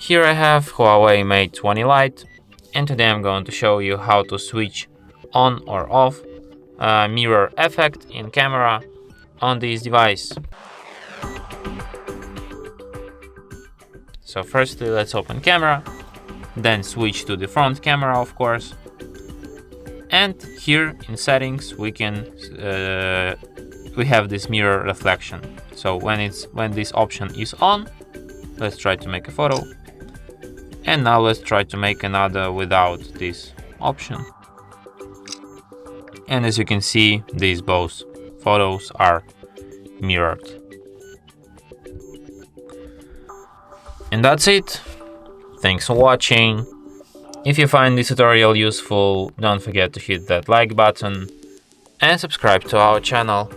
Here I have HUAWEI Mate 20 Lite, and today I'm going to show you how to switch on or off mirror effect in camera on this device. So firstly, let's open camera, then switch to the front camera, of course. And here in settings we have this mirror reflection. So when this option is on, let's try to make a photo. And now let's try to make another without this option. And as you can see, these both photos are mirrored. And that's it. Thanks for watching. If you find this tutorial useful, don't forget to hit that like button and subscribe to our channel.